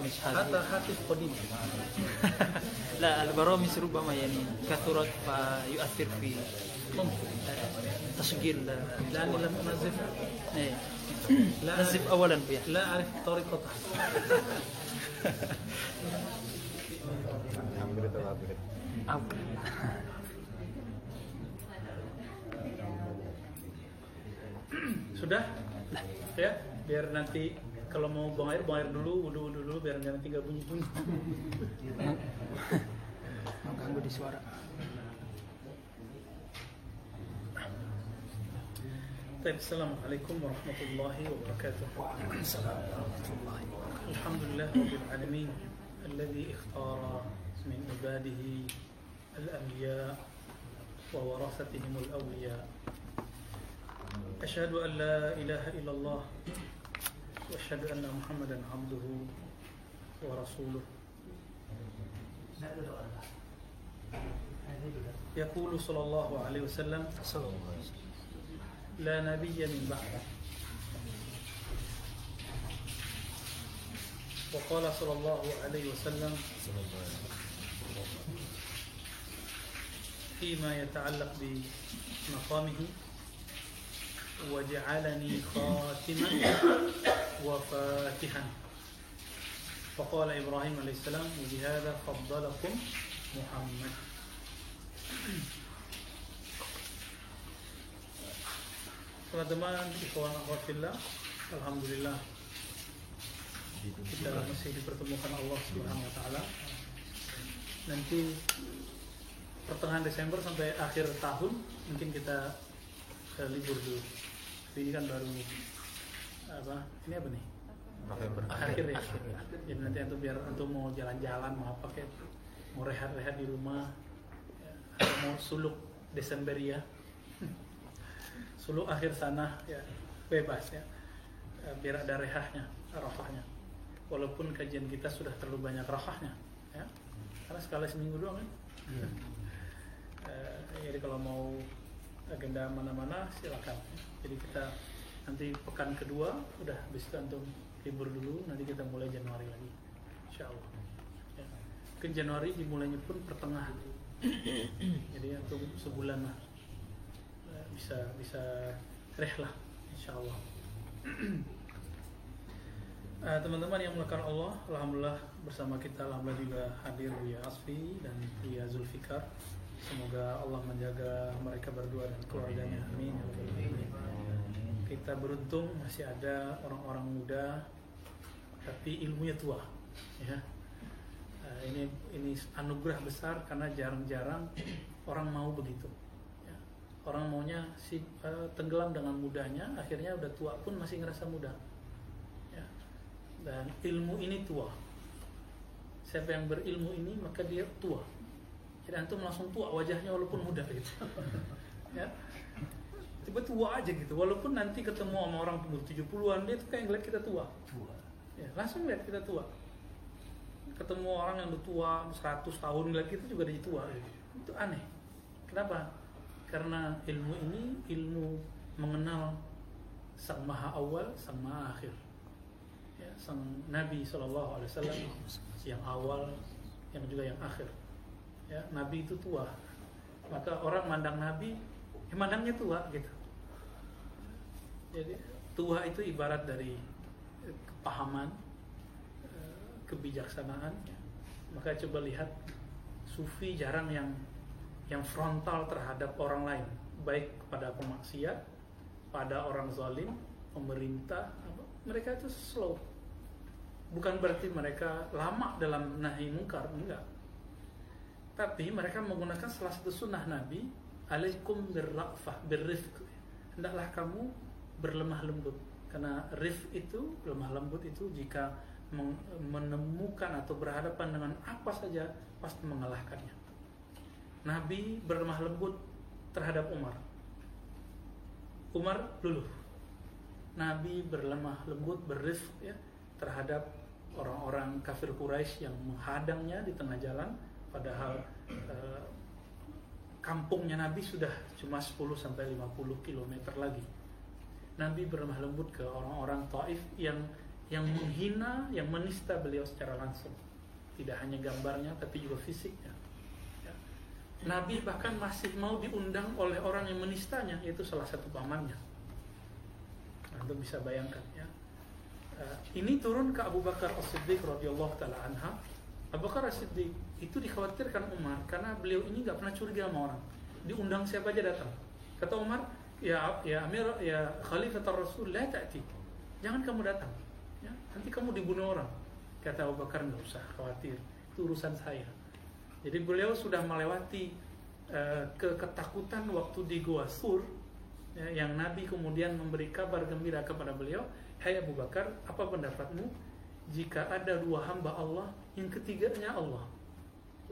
البرامج هذه هذا هاتف قديم. لا البرامج ربما يعني كثرت فيؤثر في ممكن. تشغيل لأني لم أنزفها. إيه. لا نزف أولا بها. لا أعرف طريقتها. Sudah? Ya, biar nanti kalau mau buang air dulu, wudu dulu, biar nanti nggak bunyi-bunyi. Mengganggu di suara. Assalamualaikum warahmatullahi wabarakatuh. Waalaikumsalam warahmatullahi wabarakatuh. Alhamdulillah rabbil alamin alladzi ikhtara min ibadihi al-anbiya wa warasatihim al-awliya. Asyhadu an la ilaha illallah wa asyhadu anna Muhammadan abduhu wa rasuluh. Yaqulu sallallahu alaihi wasallam لا نبي من بعده. وقال صلى الله عليه وسلم فيما يتعلق بمقامه وجعلني خاتما وفاتحا. فقال إبراهيم عليه السلام وبهذا فضلكم محمد. Teman-teman, ikhwan akhwat fillah, alhamdulillah kita masih dipertemukan Allah Subhanahu wa taala. Nanti pertengahan Desember sampai akhir tahun mungkin kita libur dulu. Ini kan baru ini apa nih? November. Akhir ya. Jadi nanti untuk biar untuk mau jalan-jalan mau apa kayak mau rehat-rehat di rumah, atau mau suluk Desember ya. Sulu akhir sana ya bebas ya, biar ada rehahnya, rafahnya. Walaupun kajian kita sudah terlalu banyak rafahnya, ya, karena sekali seminggu doang kan. Jadi kalau mau agenda mana-mana silakan. Jadi kita nanti pekan kedua udah habis itu antum libur dulu, nanti kita mulai Januari lagi, insyaallah. Ya. Mungkin Januari dimulainya pun pertengahan, jadi antum sebulan lah. Bisa rehlah insyaallah. Teman-teman yang melakukan Allah, alhamdulillah bersama kita alhamdulillah juga hadir Buya Asfi dan Buya Zulfikar. Semoga Allah menjaga mereka berdua dan keluarganya, amin. Kita beruntung masih ada orang-orang muda tapi ilmunya tua, ya. Ini anugerah besar karena jarang-jarang orang mau begitu. Orang maunya tenggelam dengan mudahnya, akhirnya udah tua pun masih ngerasa muda. Ya. Dan ilmu ini tua. Siapa yang berilmu ini maka dia tua. Jadi antum langsung tua wajahnya walaupun muda gitu. Ya. Tiba tua aja gitu. Walaupun nanti ketemu sama orang 70-an dia tuh kayak ngeliat kita tua. Ya, langsung lihat kita tua. Ketemu orang yang udah tua 100 tahun ngeliat kita juga dia tua gitu. Itu aneh. Kenapa? Karena ilmu ini ilmu mengenal sang maha awal, sang maha akhir, ya, sang Nabi SAW yang awal, yang juga yang akhir. Ya, Nabi itu tua, maka orang mandang Nabi, mandangnya tua gitu. Jadi tua itu ibarat dari kepahaman, kebijaksanaan. Ya. Maka coba lihat Sufi jarang yang frontal terhadap orang lain, baik kepada pemaksiat, pada orang zalim, pemerintah, mereka itu slow. Bukan berarti mereka lama dalam nahi mungkar, enggak. Tapi mereka menggunakan salah satu sunnah Nabi, alaikum birra'fah, birrifq. Hendaklah kamu berlemah lembut, karena rifq itu, lemah lembut itu jika menemukan atau berhadapan dengan apa saja pasti mengalahkannya. Nabi berlemah lembut terhadap Umar. Umar luluh. Nabi berlemah lembut, berrifq ya, terhadap orang-orang kafir Quraisy yang menghadangnya di tengah jalan, padahal kampungnya Nabi sudah cuma 10-50 km lagi. Nabi berlemah lembut ke orang-orang Taif yang yang menghina, yang menista beliau secara langsung. Tidak hanya gambarnya, tapi juga fisiknya. Ya. Nabi bahkan masih mau diundang oleh orang yang menistanya, yaitu salah satu pamannya. Nah, itu bisa bayangkan ya. Ini turun ke Abu Bakar As-Siddiq radhiyallahu taala anha. Abu Bakar As-Siddiq itu dikhawatirkan Umar karena beliau ini nggak pernah curiga sama orang. Diundang siapa aja datang. Kata Umar, ya Amir, ya Khalifatul Rasul, la ta'ti. Jangan kamu datang. Ya, nanti kamu dibunuh orang. Kata Abu Bakar, nggak usah khawatir, itu urusan saya. Jadi beliau sudah melewati ketakutan waktu di Gua Sur, ya, yang Nabi kemudian memberi kabar gembira kepada beliau, hai Abu Bakar, apa pendapatmu jika ada dua hamba Allah, yang ketiganya Allah?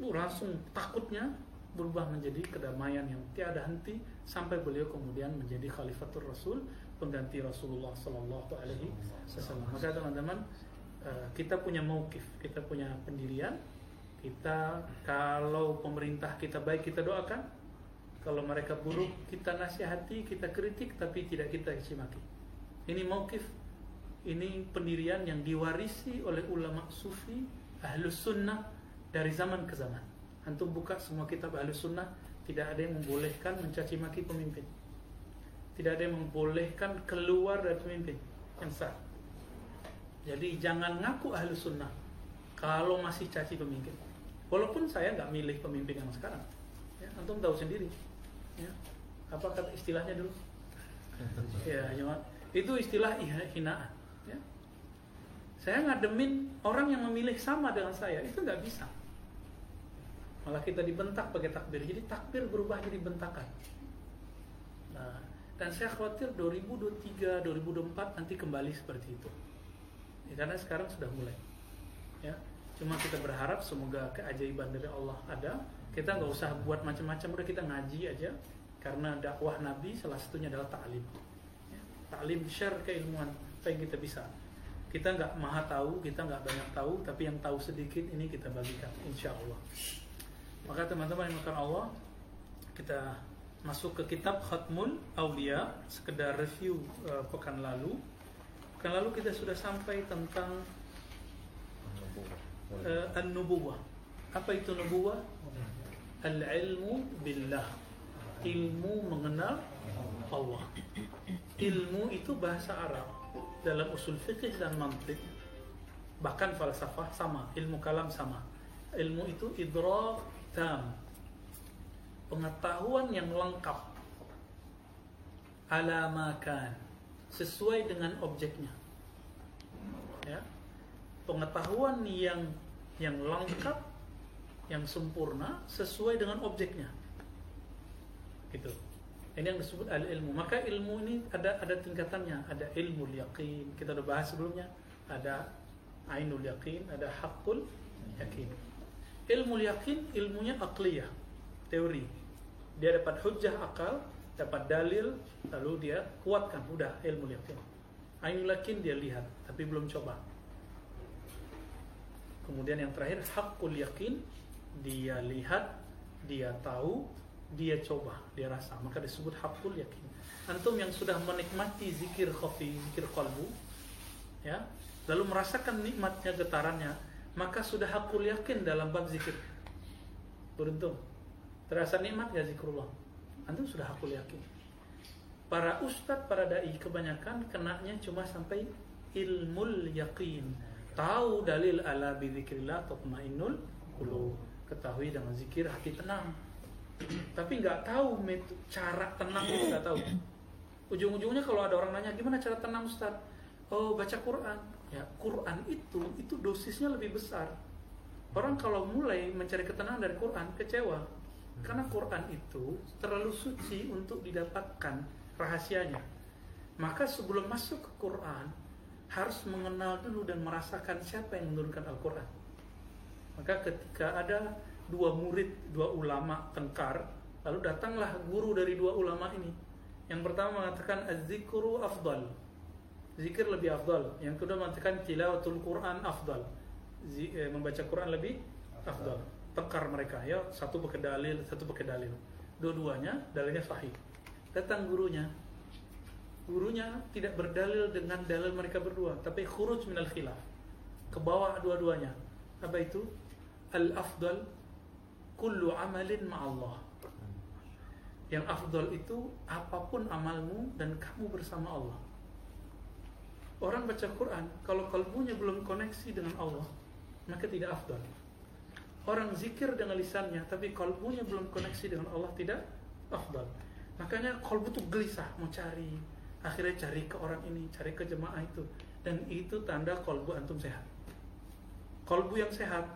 Langsung takutnya berubah menjadi kedamaian yang tiada henti sampai beliau kemudian menjadi Khalifatul Rasul, pengganti Rasulullah Sallallahu Alaihi Wasallam. Maka teman-teman, kita punya mauqif, kita punya pendirian. Kita kalau pemerintah kita baik kita doakan, kalau mereka buruk kita nasihati, kita kritik, tapi tidak kita caci maki. Ini mauqif, ini pendirian yang diwarisi oleh ulama sufi Ahlus Sunnah dari zaman ke zaman. Antum buka semua kitab Ahlus Sunnah, tidak ada yang membolehkan mencaci maki pemimpin. Tidak ada yang membolehkan keluar dari pemimpin yang sah. Jadi jangan ngaku Ahlus Sunnah kalau masih caci pemimpin. Walaupun saya nggak milih pemimpin yang sekarang, ya, antum tahu sendiri. Ya. Apa kata istilahnya dulu? Ya, itu istilah hinaan. Ya. Saya ngademin orang yang memilih sama dengan saya, itu nggak bisa. Malah kita dibentak pakai takbir. Jadi takbir berubah jadi bentakan. Nah, dan saya khawatir 2023, 2024 nanti kembali seperti itu. Ya, karena sekarang sudah mulai. Ya, cuma kita berharap semoga keajaiban dari Allah ada. Kita nggak usah buat macam-macam, udah kita ngaji aja. Karena dakwah Nabi salah satunya adalah ta'lim. Ya, ta'lim, share keilmuan apa yang kita bisa. Kita nggak maha tahu, kita nggak banyak tahu, tapi yang tahu sedikit ini kita bagikan, insya Allah. Maka teman-teman yang makan Allah, kita masuk ke kitab Khatmul Aulia, sekedar review pekan lalu. Pekan lalu kita sudah sampai tentang An-Nubuwah. Apa itu Nubuwah? Al-ilmu billah, ilmu mengenal Allah. Ilmu itu bahasa Arab dalam usul fikih dan mantiq, bahkan falsafah sama, ilmu kalam sama. Ilmu itu idrak tam, pengetahuan yang lengkap, ala makan, sesuai dengan objeknya. Ya, pengetahuan yang lengkap, yang sempurna, sesuai dengan objeknya. Gitu. Ini yang disebut al-ilmu. Maka ilmu ini ada tingkatannya. Ada ilmu yaqin, kita udah bahas sebelumnya. Ada ainul yaqin, ada haqqul yaqin. Ilmu yaqin ilmunya aqliyah, teori. Dia dapat hujjah akal, dapat dalil, lalu dia kuatkan, udah ilmu yaqin. Ainul yaqin dia lihat, tapi belum coba. Kemudian yang terakhir haqqul yaqin, dia lihat, dia tahu, dia coba, dia rasa, maka disebut haqqul yaqin. Antum yang sudah menikmati zikir khafi, zikir qalbu, ya, lalu merasakan nikmatnya, getarannya, maka sudah haqqul yaqin dalam bab zikir. Beruntung. Terasa nikmat gak zikrullah? Antum sudah haqqul yaqin. Para ustadz, para dai kebanyakan kenanya cuma sampai ilmul yaqin. Tahu dalil ala bi dzikrillah tatmainnul qulub. Ketahui dengan zikir hati tenang. Tapi nggak tahu cara tenang itu, nggak tahu. Ujung-ujungnya kalau ada orang nanya gimana cara tenang Ustaz? Oh, baca Quran. Ya, Quran itu dosisnya lebih besar. Orang kalau mulai mencari ketenangan dari Quran kecewa. Karena Quran itu terlalu suci untuk didapatkan rahasianya. Maka sebelum masuk ke Quran harus mengenal dulu dan merasakan siapa yang menurunkan Al-Quran. Maka ketika ada dua murid, dua ulama tengkar, lalu datanglah guru dari dua ulama ini. Yang pertama mengatakan az-zikru afdal, zikir lebih afdal. Yang kedua mengatakan tilawatul Quran afdal, membaca Quran lebih afdal. Tengkar mereka, ya, satu pakai dalil, satu pakai dalil. Dua-duanya dalilnya sahih. Datang gurunya, gurunya tidak berdalil dengan dalil mereka berdua, tapi khuruj minal khilaf, ke bawah dua-duanya. Apa itu? Al-afdal kullu amalin ma'allah. Yang afdal itu apapun amalmu dan kamu bersama Allah. Orang baca Quran, kalau kalbunya belum koneksi dengan Allah, maka tidak afdal. Orang zikir dengan lisannya, tapi kalbunya belum koneksi dengan Allah, tidak afdal. Makanya kalbu itu gelisah, mau cari, akhirnya cari ke orang ini, cari ke jemaah itu, dan itu tanda kalbu antum sehat. Kalbu yang sehat,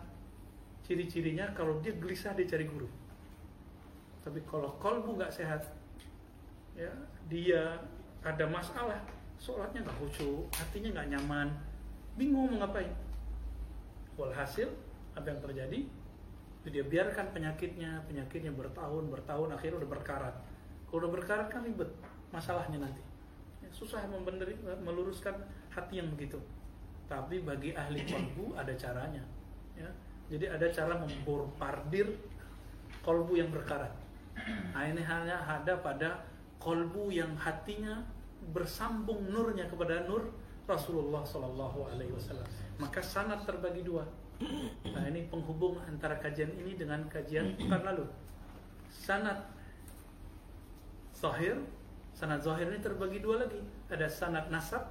ciri-cirinya kalau dia gelisah dia cari guru. Tapi kalau kalbu nggak sehat, ya dia ada masalah, sholatnya nggak khusyuk, hatinya nggak nyaman, bingung mau ngapain. Walhasil apa yang terjadi? Dia biarkan penyakitnya bertahun, akhirnya udah berkarat. Kalau udah berkarat kan ribet masalahnya nanti. Ya, susah meluruskan hati yang begitu. Tapi bagi ahli kalbu ada caranya. Ya. Jadi ada cara memborpardir kalbu yang berkarat. Nah, ini hanya ada pada kalbu yang hatinya bersambung nurnya kepada nur Rasulullah SAW. Maka sanad terbagi dua. Nah, ini penghubung antara kajian ini dengan kajian pekan lalu. Sanad zahir ini terbagi dua lagi. Ada sanad nasab,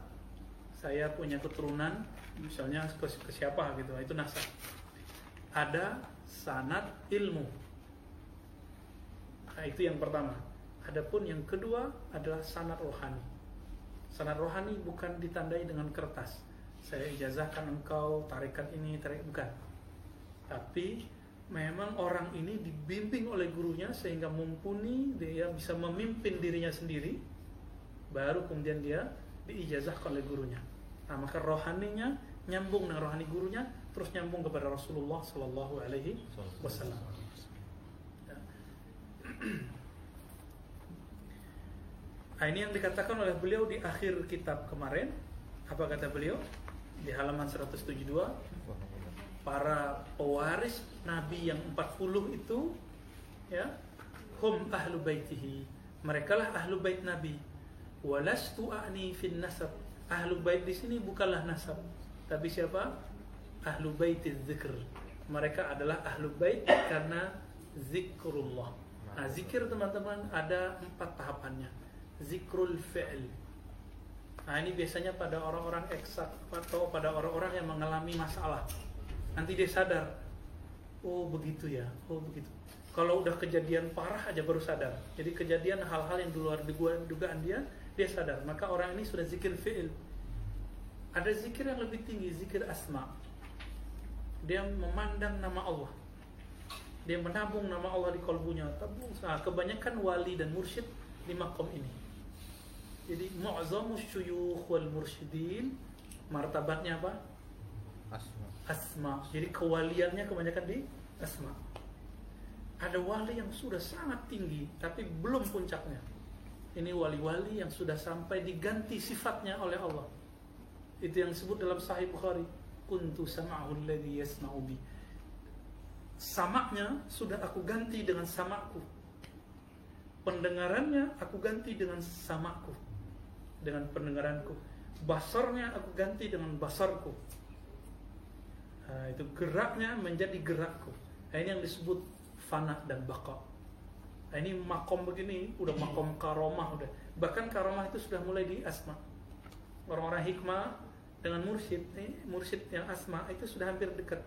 saya punya keturunan misalnya ke siapa gitu, itu nasab. Ada sanad ilmu. Nah, itu yang pertama. Adapun yang kedua adalah sanad rohani. Sanad rohani bukan ditandai dengan kertas. Saya ijazahkan engkau tarikat ini, bukan. Tapi memang orang ini dibimbing oleh gurunya sehingga mumpuni, dia bisa memimpin dirinya sendiri, baru kemudian dia diijazahkan oleh gurunya. Nah, maka rohaninya nyambung dengan rohani gurunya, terus nyambung kepada Rasulullah Sallallahu Alaihi Wasallam. Nah, ini yang dikatakan oleh beliau di akhir kitab kemarin. Apa kata beliau? Di halaman 172, para pewaris Nabi yang 40 itu, ya, hum ahlu baitihi, mereka lah ahlu bait Nabi. Walastu a'ni fin nasab. Ahlu bait di sini bukanlah nasab, tapi siapa? Ahlu baitiz zikr. Mereka adalah ahlu bait karena zikrullah. Nah, zikir teman-teman ada 4 tahapannya. Zikrul fi'l. Nah, ini biasanya pada orang-orang eksak atau pada orang-orang yang mengalami masalah. Nanti dia sadar, oh begitu ya, oh begitu. Kalau udah kejadian parah aja baru sadar. Jadi kejadian hal-hal yang di luar dugaan dia sadar. Maka orang ini sudah zikir fi'il. Ada zikir yang lebih tinggi, zikir asma. Dia memandang nama Allah. Dia menabung nama Allah di kalbunya. Nah, kebanyakan wali dan mursyid di makom ini. Jadi mu'zamus syuyukh wal mursyidin martabatnya apa? Asma. Jadi kewaliannya kebanyakan di asma. Ada wali yang sudah sangat tinggi tapi belum puncaknya. Ini wali-wali yang sudah sampai diganti sifatnya oleh Allah. Itu yang disebut dalam Sahih Bukhari, kuntu sam'ahu alladhi yasma'u bi. Samaknya sudah aku ganti dengan samaku. Pendengarannya aku ganti dengan samaku, dengan pendengaranku. Basarnya aku ganti dengan basarku. Nah, itu geraknya menjadi gerakku. Nah, ini yang disebut fana dan baqa. Nah, ini makom begini, udah makom karomah udah. Bahkan karomah itu sudah mulai di asma. Orang-orang hikmah dengan mursyid, mursyid yang asma itu sudah hampir dekat.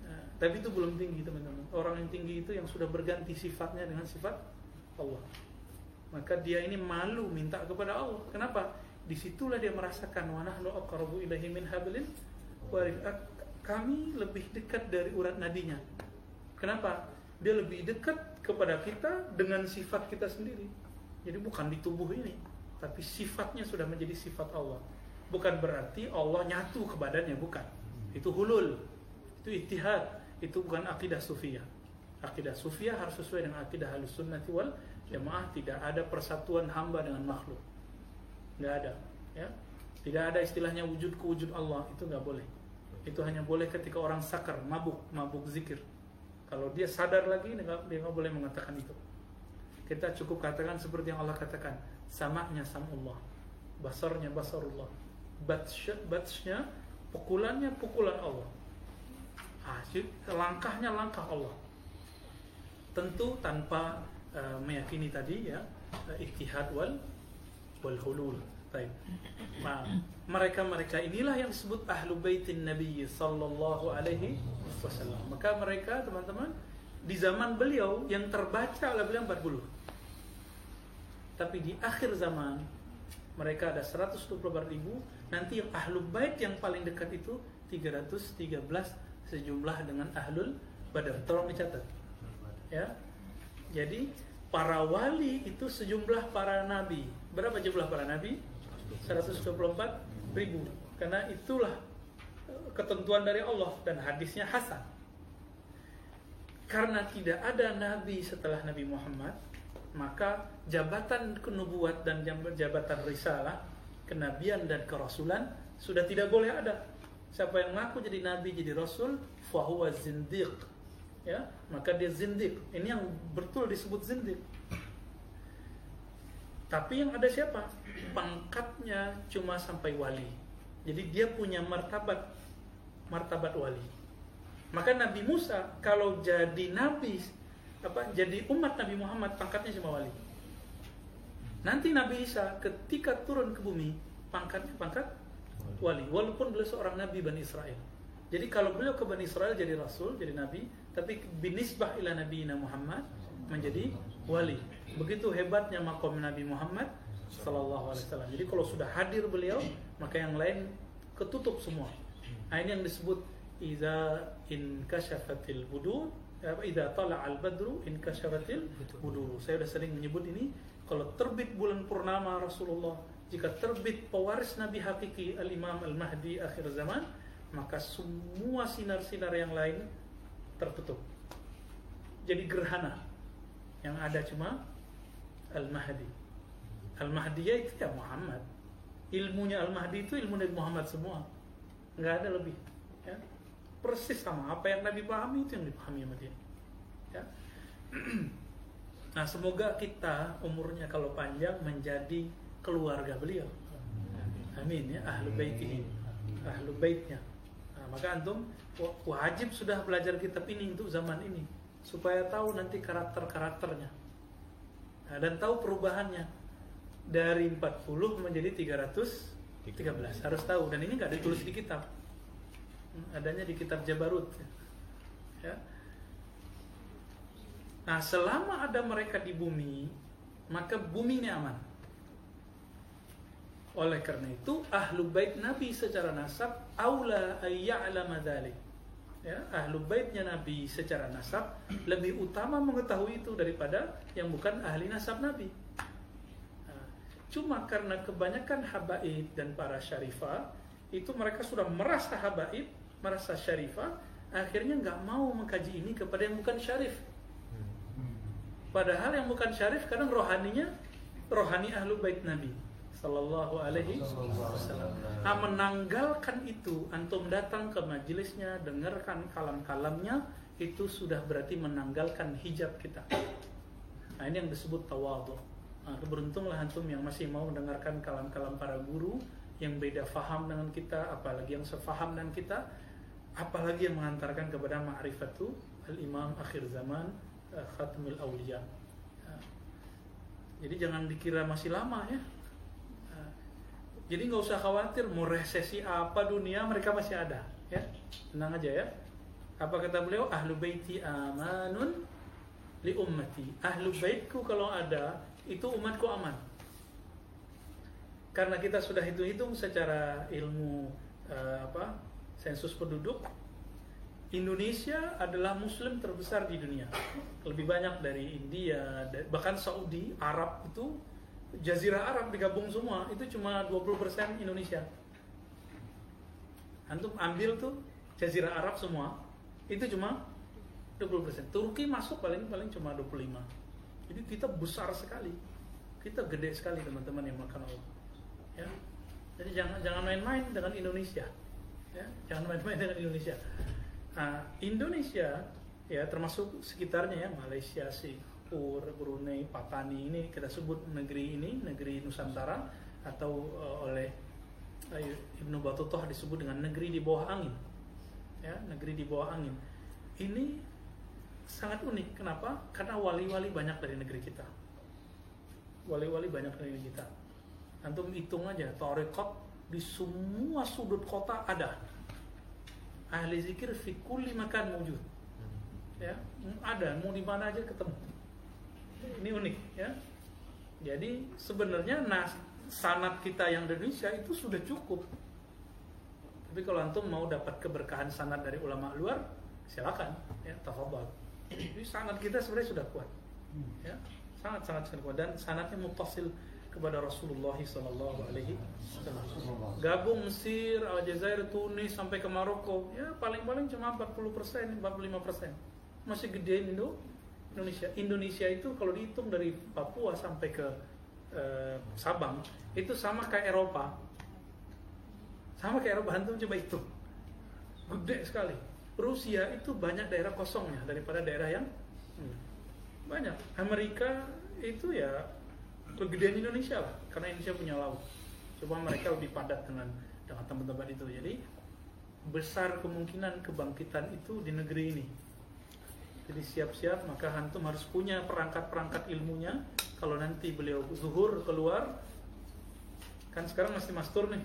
Nah, tapi itu belum tinggi teman-teman. Orang yang tinggi itu yang sudah berganti sifatnya dengan sifat Allah. Maka dia ini malu minta kepada Allah. Kenapa? Disitulah dia merasakan wa nahnu aqrabu ilaihi min hablil warid. Kami lebih dekat dari urat nadinya. Kenapa? Dia lebih dekat kepada kita dengan sifat kita sendiri. Jadi bukan di tubuh ini, tapi sifatnya sudah menjadi sifat Allah. Bukan berarti Allah nyatu ke badannya, bukan. Itu hulul, itu ittihad, itu bukan akidah sufiyah. Akidah sufiyah harus sesuai dengan akidah Ahlussunnah wal Jamaah. Tidak ada persatuan hamba dengan makhluk, nggak ada, ya. Tidak ada istilahnya wujud ke wujud Allah, itu nggak boleh. Itu hanya boleh ketika orang sakar, mabuk zikir. Kalau dia sadar lagi, dia nggak boleh mengatakan itu. Kita cukup katakan seperti yang Allah katakan, samanya samullah, basarnya basarullah, batsnya pukulannya pukulan Allah, langkahnya langkah Allah. Tentu tanpa meyakini tadi ya ittihad wal hulul. Baik. Nah, mereka inilah yang disebut ahlu baitin Nabi sallallahu alaihi wasallam. Maka mereka teman-teman di zaman beliau yang terbaca oleh beliau 40. Tapi di akhir zaman mereka ada 124.000. Nanti yang ahlu bait yang paling dekat itu 313 sejumlah dengan ahlul badar. Tolong dicatat. Ya. Jadi para wali itu sejumlah para nabi. Berapa jumlah para nabi? 124.000. Karena itulah ketentuan dari Allah dan hadisnya hasan. Karena tidak ada nabi setelah Nabi Muhammad, maka jabatan kenubuat dan jabatan risalah, kenabian dan kerasulan sudah tidak boleh ada. Siapa yang mengaku jadi nabi, jadi rasul, fahuwa zindiq. Ya, maka dia zindiq. Ini yang betul disebut zindiq. Tapi yang ada siapa? Pangkatnya cuma sampai wali. Jadi dia punya martabat wali. Maka Nabi Musa kalau jadi nabi, jadi umat Nabi Muhammad, pangkatnya cuma wali. Nanti Nabi Isa ketika turun ke bumi, pangkatnya pangkat wali, walaupun beliau seorang nabi Bani Israel. Jadi kalau beliau ke Bani Israel jadi rasul, jadi nabi, tapi binisbah ila nabiyina Muhammad menjadi wali. Begitu hebatnya makom Nabi Muhammad sallallahu alaihi wasallam. Jadi kalau sudah hadir beliau, maka yang lain ketutup semua. Nah, ini yang disebut idza inkashafatil budur, idza tala'al badru inkashafatil budur. Saya sudah sering menyebut ini. Kalau terbit bulan purnama Rasulullah, jika terbit pewaris Nabi hakiki Al-Imam Al-Mahdi akhir zaman, maka semua sinar-sinar yang lain tertutup. Jadi gerhana. Yang ada cuma Al-Mahdi. Al-Mahdiyah itu ya Muhammad. Ilmunya Al-Mahdi itu ilmu Nabi Muhammad semua. Nggak ada lebih. Ya. Persis sama. Apa yang Nabi pahami itu yang dipahami sama dia. Ya. Nah, semoga kita umurnya kalau panjang menjadi keluarga beliau. Amin ya. Ahlu baitihi. Ahlu baitnya. Nah, maka antum wajib sudah belajar kitab ini untuk zaman ini. Supaya tahu nanti karakter-karakternya. Nah, dan tahu perubahannya dari 40 menjadi 313. Harus tahu, dan ini nggak ditulis di kitab, adanya di kitab Jabarut ya. Nah, selama ada mereka di bumi, maka bumi ini aman. Oleh karena itu ahlu bait Nabi secara nasab aula ayya'lama dzalik. Ya, ahlu baitnya Nabi secara nasab lebih utama mengetahui itu daripada yang bukan ahli nasab Nabi. Nah, cuma karena kebanyakan habaib dan para syarifah itu mereka sudah merasa habaib, merasa syarifah, akhirnya nggak mau mengkaji ini kepada yang bukan syarif. Padahal yang bukan syarif kadang rohani ahlu bait Nabi sallallahu alaihi wasallam. Nah, menanggalkan itu, antum datang ke majelisnya, dengarkan kalam-kalamnya, itu sudah berarti menanggalkan hijab kita. Nah, ini yang disebut tawadhu. Nah, beruntunglah antum yang masih mau mendengarkan kalam-kalam para guru yang beda faham dengan kita, apalagi yang sefaham dengan kita, apalagi yang mengantarkan kepada ma'rifatu al-imam akhir zaman, khatamul awliya. Nah, jadi jangan dikira masih lama ya. Jadi nggak usah khawatir mau resesi apa dunia, mereka masih ada ya, tenang aja ya. Apa kata beliau? Ahlu baiti amanun li ummati. Ahlu baitku kalau ada itu umatku aman. Karena kita sudah hitung-hitung secara ilmu sensus penduduk, Indonesia adalah muslim terbesar di dunia, lebih banyak dari India, bahkan Saudi, Arab itu. Jazirah Arab digabung semua, itu cuma 20% Indonesia. Antum ambil tuh Jazirah Arab semua, itu cuma 20%. Turki masuk paling cuma 25%. Jadi kita besar sekali. Kita gede sekali teman-teman yang makan Allah. Ya. Jadi jangan main-main dengan Indonesia. Ya, jangan main-main dengan Indonesia. Nah, Indonesia ya termasuk sekitarnya ya, Malaysia, Singapura, Brunei, Patani ini kita sebut negeri ini, negeri Nusantara, atau oleh Ibnu Battutah disebut dengan negeri di bawah angin. Ya, negeri di bawah angin. Ini sangat unik. Kenapa? Karena wali-wali banyak dari negeri kita. Wali-wali banyak dari negeri kita. Antum hitung aja, tarekat di semua sudut kota ada. Ahli zikir fi kulli makan wujud. Ya, ada, mau di mana aja ketemu. Ini unik, ya. Jadi sebenarnya sanad kita yang di Indonesia itu sudah cukup. Tapi kalau antum mau dapat keberkahan sanad dari ulama luar, silakan, ya, tafadhol. Jadi sanad kita sebenarnya sudah kuat. Ya, sangat kuat, dan sanadnya muttasil kepada Rasulullah sallallahu alaihi wasallam. Gabung Mesir, Aljazair, Tunis sampai ke Maroko, ya paling-paling cuma 40%, 45%. Masih gede Indonesia. Indonesia itu kalau dihitung dari Papua sampai ke Sabang itu sama kayak Eropa. Antum coba hitung. Gede sekali. Rusia itu banyak daerah kosongnya daripada daerah yang banyak. Amerika itu ya kegedean Indonesia lah, karena Indonesia punya laut. Coba mereka lebih padat dengan tempat-tempat itu. Jadi besar kemungkinan kebangkitan itu di negeri ini. Jadi siap-siap, maka antum harus punya perangkat-perangkat ilmunya. Kalau nanti beliau zuhur keluar, kan sekarang masih mastur nih,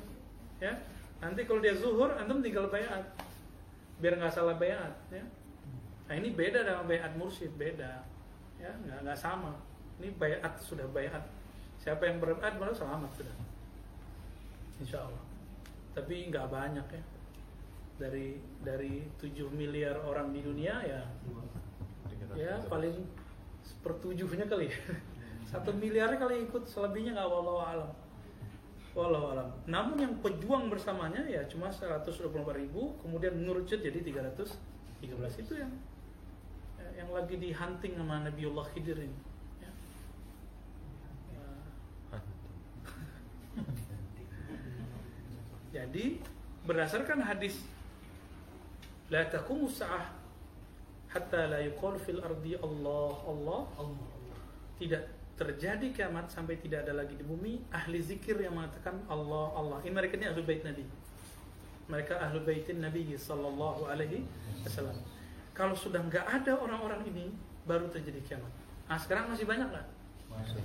ya. Nanti kalau dia zuhur, antum tinggal bayat, biar nggak salah bayat, ya. Nah ini beda dengan bayat mursyid, beda, ya, nggak sama. Ini bayat sudah bayat. Siapa yang berbayat baru selamat sudah, insya Allah. Tapi nggak banyak ya. Dari 7 miliar orang di dunia ya paling 1/7-nya kali. 1 miliarnya kali ikut, selebihnya nggak, wallahu alam. Namun yang pejuang bersamanya ya cuma 124.000, kemudian nurjat jadi 313. Itu yang lagi di hunting sama Nabiullah Khidir ini. Ya. Jadi berdasarkan hadis la taqumu sa'ah hatta la yuqal fil ardi Allah. Tidak terjadi kiamat sampai tidak ada lagi di bumi ahli zikir yang mengatakan Allah. Ini mereka ini ahlul bait Nabi. Mereka ahlul baitin Nabi sallallahu alaihi wasallam. Kalau sudah nggak ada orang-orang ini, baru terjadi kiamat. Nah, sekarang masih banyak nggak?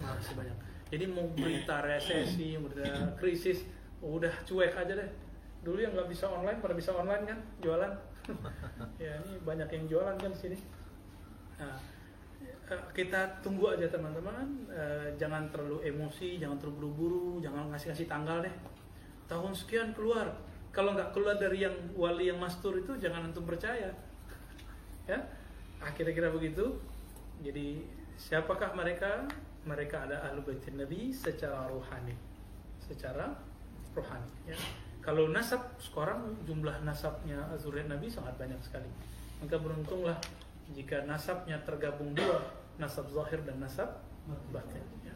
Masih banyak. Jadi mau berita resesi, berita krisis, udah cuek aja deh. Dulu yang nggak bisa online, pada bisa online kan, jualan. Ya ini banyak yang jualan kan di sini. Nah, kita tunggu aja teman-teman. Jangan terlalu emosi, jangan terlalu buru-buru, jangan ngasih tanggal deh. Tahun sekian keluar. Kalau nggak keluar dari yang wali yang mastur itu, jangan antum percaya. Ya, kira-kira begitu. Jadi siapakah mereka? Mereka ada ahlul baitin Nabi secara rohani. Ya. Kalau nasab, sekarang jumlah nasabnya zuriat Nabi sangat banyak sekali. Maka beruntunglah jika nasabnya tergabung dua, nasab zahir dan nasab batin. Ya.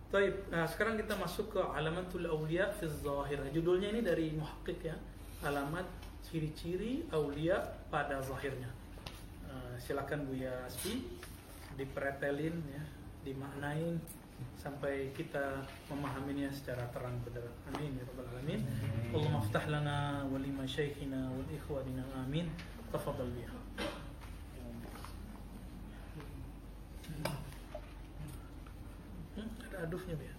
Baik, nah sekarang kita masuk ke alamatul awliya fi zahir. Judulnya ini dari muhaqqiq ya, alamat ciri-ciri awliya pada zahirnya. Silakan Buya Asfi dipretelin ya, dimaknain sampai kita memahaminya secara terang benderang. Amin ya rabbal alamin. Allahumma aftah lana wa li masyayikhina wal ikhwanina amin. Tafadhal biha. Ada adufnya, Biya.